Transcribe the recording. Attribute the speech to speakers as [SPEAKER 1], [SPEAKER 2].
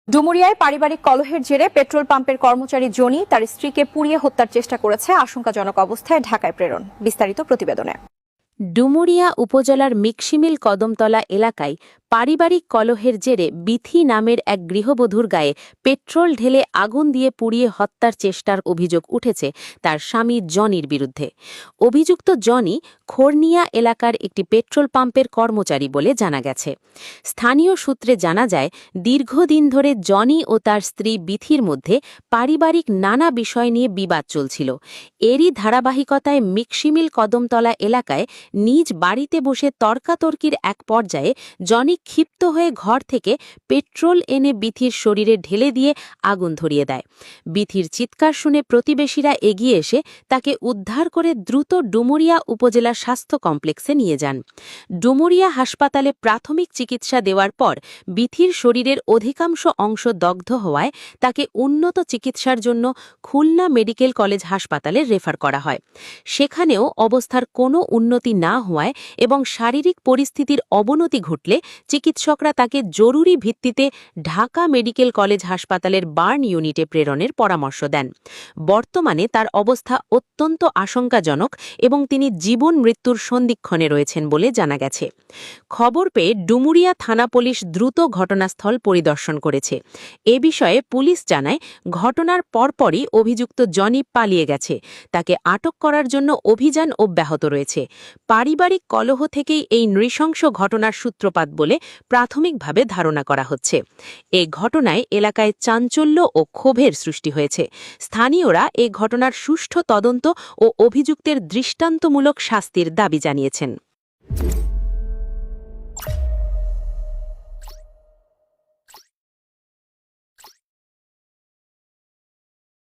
[SPEAKER 1] ডুমুরিয়ায় পারিবারিক কলহের জেরে পেট্রোল পাম্পের কর্মচারী জনি তার স্ত্রীকে পুড়িয়ে হত্যার চেষ্টা করেছে, আশঙ্কাজনক অবস্থায় ঢাকায় প্রেরণ। বিস্তারিত প্রতিবেদনে।
[SPEAKER 2] ডুমুরিয়া উপজেলার মিকশিমিল কদমতলা এলাকায় পারিবারিক কলহের জেরে বিথি নামের এক গৃহবধূর গায়ে পেট্রোল ঢেলে আগুন দিয়ে পুড়িয়ে হত্যার চেষ্টার অভিযোগ উঠেছে তার স্বামী জনির বিরুদ্ধে। অভিযুক্ত জনি খোরনিয়া এলাকার একটি পেট্রোল পাম্পের কর্মচারী বলে জানা গেছে। স্থানীয় সূত্রে জানা যায়, দীর্ঘদিন ধরে জনি ও তার স্ত্রী বিথির মধ্যে পারিবারিক নানা বিষয় নিয়ে বিবাদ চলছিল। এরই ধারাবাহিকতায় মিকশিমিল কদমতলা এলাকায় নিজ বাড়িতে বসে তর্কাতর্কির এক পর্যায়ে জনি ক্ষিপ্ত হয়ে ঘর থেকে পেট্রোল এনে বিথির শরীরে ঢেলে দিয়ে আগুন ধরিয়ে দেয়। বিথির চিৎকার শুনে প্রতিবেশীরা এগিয়ে এসে তাকে উদ্ধার করে দ্রুত ডুমুরিয়া উপজেলা স্বাস্থ্য কমপ্লেক্সে নিয়ে যান। ডুমুরিয়া হাসপাতালে প্রাথমিক চিকিৎসা দেওয়ার পর বিথির শরীরের অধিকাংশ অংশ দগ্ধ হওয়ায় তাকে উন্নত চিকিৎসার জন্য খুলনা মেডিকেল কলেজ হাসপাতালে রেফার করা হয়। সেখানেও অবস্থার কোনো উন্নতি না হওয়ায় এবং শারীরিক পরিস্থিতির অবনতি ঘটলে চিকিৎসকরা তাকে জরুরি ভিত্তিতে ঢাকা মেডিকেল কলেজ হাসপাতালের বার্ন ইউনিটে প্রেরণের পরামর্শ দেন। বর্তমানে তার অবস্থা অত্যন্ত আশঙ্কাজনক এবং তিনি জীবন মৃত্যুর সন্ধিক্ষণে রয়েছেন বলে জানা গেছে। খবর পেয়ে ডুমুরিয়া থানা পুলিশ দ্রুত ঘটনাস্থল পরিদর্শন করেছে। এ বিষয়ে পুলিশ জানায়, ঘটনার পরপরই অভিযুক্ত জনি পালিয়ে গেছে। তাকে আটক করার জন্য অভিযান অব্যাহত রয়েছে। পারিবারিক কলহ থেকেই এই নৃশংস ঘটনার সূত্রপাত বলে প্রাথমিকভাবে ধারণা করা হচ্ছে। এ ঘটনায় এলাকায় চাঞ্চল্য ও ক্ষোভের সৃষ্টি হয়েছে। স্থানীয়রা এ ঘটনার সুষ্ঠু তদন্ত ও অভিযুক্তের দৃষ্টান্তমূলক শাস্তির দাবি জানিয়েছেন।